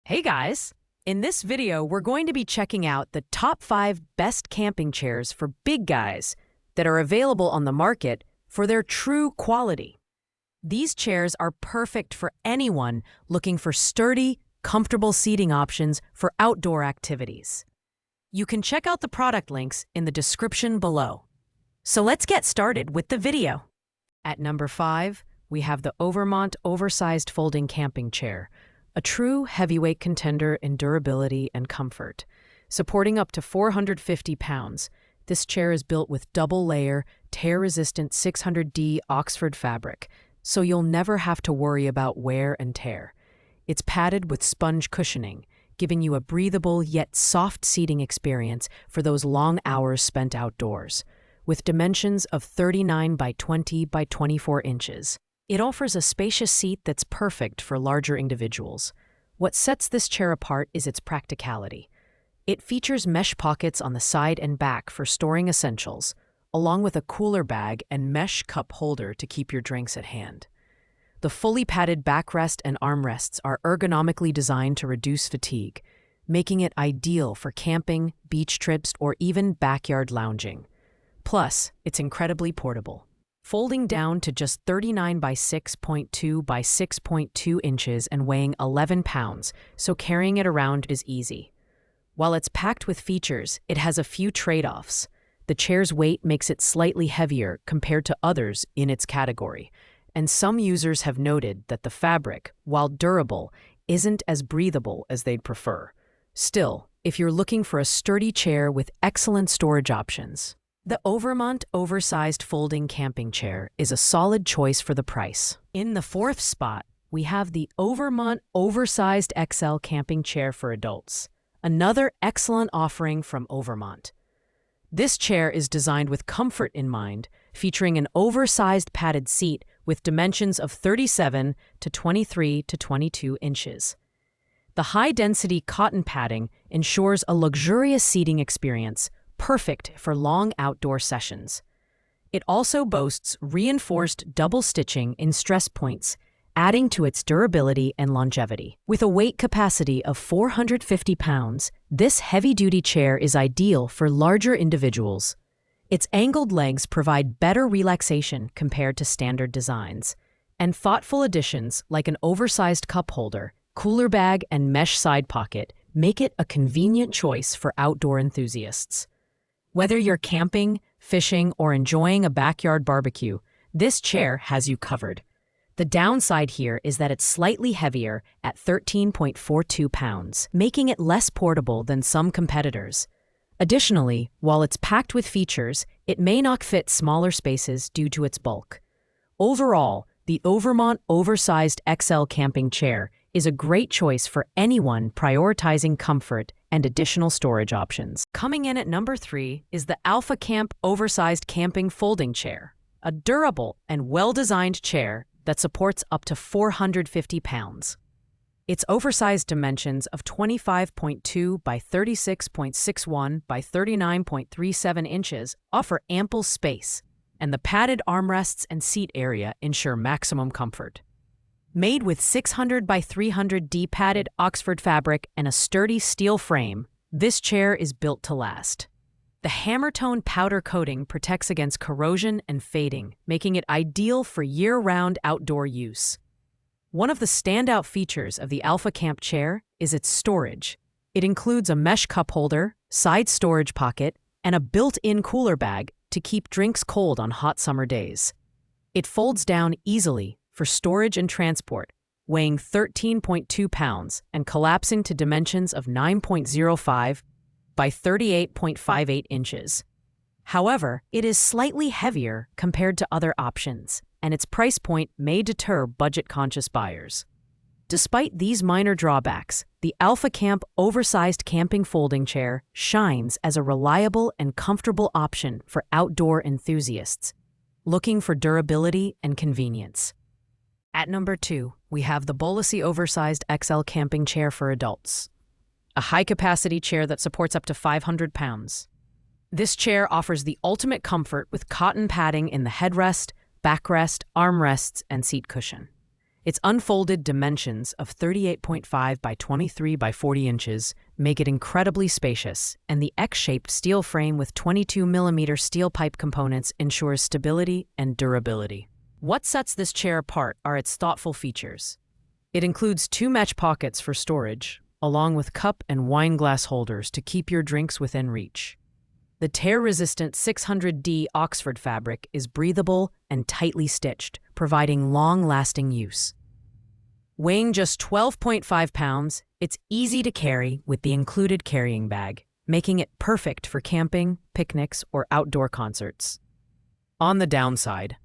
Hey guys! In this video, we're going to be checking out the top 5 best camping chairs for big guys that are available on the market for their true quality. These chairs are perfect for anyone looking for sturdy, comfortable seating options for outdoor activities. You can check out the product links in the description below. So let's get started with the video. At number 5, we have the Overmont Oversized Folding Camping Chair, a true heavyweight contender in durability and comfort. Supporting up to 450 pounds, this chair is built with double-layer, tear-resistant 600D Oxford fabric, so you'll never have to worry about wear and tear. It's padded with sponge cushioning, giving you a breathable yet soft seating experience for those long hours spent outdoors. With dimensions of 39 by 20 by 24 inches. It offers a spacious seat that's perfect for larger individuals. What sets this chair apart is its practicality. It features mesh pockets on the side and back for storing essentials, along with a cooler bag and mesh cup holder to keep your drinks at hand. The fully padded backrest and armrests are ergonomically designed to reduce fatigue, making it ideal for camping, beach trips, or even backyard lounging. Plus, it's incredibly portable. Folding down to just 39 by 6.2 by 6.2 inches and weighing 11 pounds, so carrying it around is easy. While it's packed with features, it has a few trade-offs. The chair's weight makes it slightly heavier compared to others in its category, and some users have noted that the fabric, while durable, isn't as breathable as they'd prefer. Still, if you're looking for a sturdy chair with excellent storage options, the Overmont Oversized Folding Camping Chair is a solid choice for the price. In the 4th spot, we have the Overmont Oversized XL Camping Chair for adults, another excellent offering from Overmont. This chair is designed with comfort in mind, featuring an oversized padded seat with dimensions of 37 to 23 to 22 inches. The high-density cotton padding ensures a luxurious seating experience, perfect for long outdoor sessions. It also boasts reinforced double stitching in stress points, adding to its durability and longevity. With a weight capacity of 450 pounds, this heavy-duty chair is ideal for larger individuals. Its angled legs provide better relaxation compared to standard designs, and thoughtful additions like an oversized cup holder, cooler bag, and mesh side pocket make it a convenient choice for outdoor enthusiasts. Whether you're camping, fishing, or enjoying a backyard barbecue, this chair has you covered. The downside here is that it's slightly heavier at 13.42 pounds, making it less portable than some competitors. Additionally, while it's packed with features, it may not fit smaller spaces due to its bulk. Overall, the Overmont Oversized XL Camping Chair is a great choice for anyone prioritizing comfort and additional storage options. Coming in at number 3 is the AlphaCamp Oversized Camping Folding Chair, a durable and well-designed chair that supports up to 450 pounds. Its oversized dimensions of 25.2 by 36.61 by 39.37 inches offer ample space, and the padded armrests and seat area ensure maximum comfort. Made with 600 by 300D padded Oxford fabric and a sturdy steel frame, this chair is built to last. The hammer-tone powder coating protects against corrosion and fading, making it ideal for year-round outdoor use. One of the standout features of the AlphaCamp chair is its storage. It includes a mesh cup holder, side storage pocket, and a built-in cooler bag to keep drinks cold on hot summer days. It folds down easily for storage and transport, weighing 13.2 pounds and collapsing to dimensions of 9.05 by 38.58 inches. However, it is slightly heavier compared to other options, and its price point may deter budget-conscious buyers. Despite these minor drawbacks, the AlphaCamp Oversized Camping Folding Chair shines as a reliable and comfortable option for outdoor enthusiasts looking for durability and convenience. At number 2, we have the Bolesi Oversized XL Camping Chair for adults, a high-capacity chair that supports up to 500 pounds. This chair offers the ultimate comfort with cotton padding in the headrest, backrest, armrests, and seat cushion. Its unfolded dimensions of 38.5 by 23 by 40 inches make it incredibly spacious, and the X-shaped steel frame with 22mm steel pipe components ensures stability and durability. What sets this chair apart are its thoughtful features. It includes 2 mesh pockets for storage, along with cup and wine glass holders to keep your drinks within reach. The tear-resistant 600D Oxford fabric is breathable and tightly stitched, providing long-lasting use. Weighing just 12.5 pounds, it's easy to carry with the included carrying bag, making it perfect for camping, picnics, or outdoor concerts. On the downside,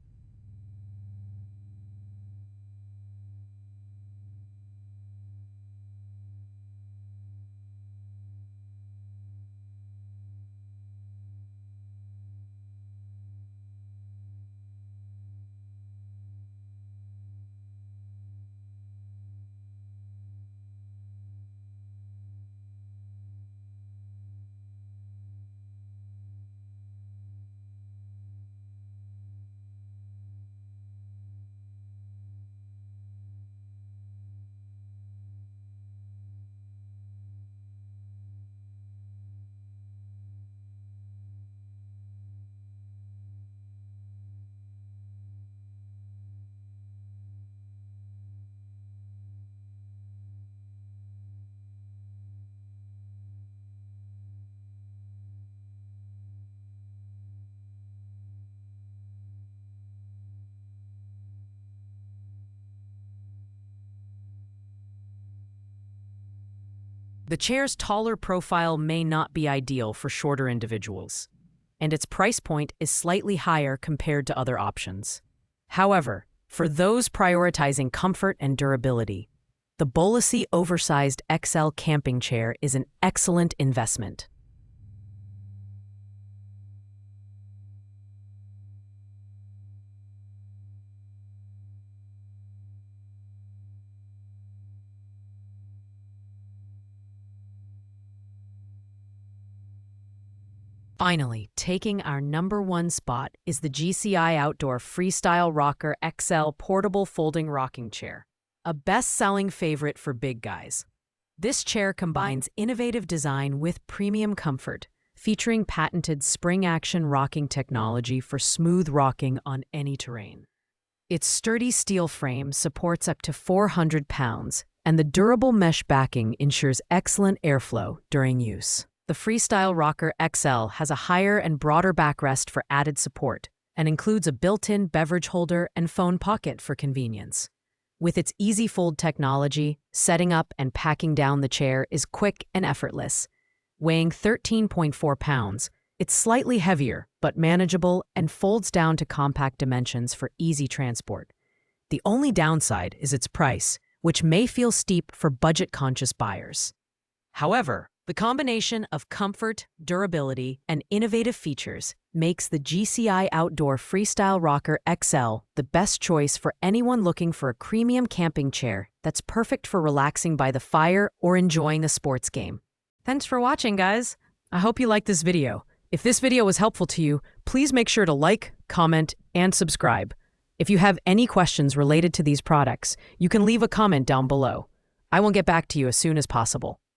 the chair's taller profile may not be ideal for shorter individuals, and its price point is slightly higher compared to other options. However, for those prioritizing comfort and durability, the Bolesi Oversized XL camping chair is an excellent investment. Finally, taking our #1 spot is the GCI Outdoor Freestyle Rocker XL Portable Folding Rocking Chair, a best-selling favorite for big guys. This chair combines innovative design with premium comfort, featuring patented spring-action rocking technology for smooth rocking on any terrain. Its sturdy steel frame supports up to 400 pounds, and the durable mesh backing ensures excellent airflow during use. The Freestyle Rocker XL has a higher and broader backrest for added support and includes a built-in beverage holder and phone pocket for convenience. With its easy fold technology, setting up and packing down the chair is quick and effortless. Weighing 13.4 pounds, it's slightly heavier but manageable and folds down to compact dimensions for easy transport. The only downside is its price, which may feel steep for budget-conscious buyers. However, the combination of comfort, durability, and innovative features makes the GCI Outdoor Freestyle Rocker XL the best choice for anyone looking for a premium camping chair that's perfect for relaxing by the fire or enjoying a sports game. Thanks for watching, guys. I hope you liked this video. If this video was helpful to you, please make sure to like, comment, and subscribe. If you have any questions related to these products, you can leave a comment down below. I will get back to you as soon as possible.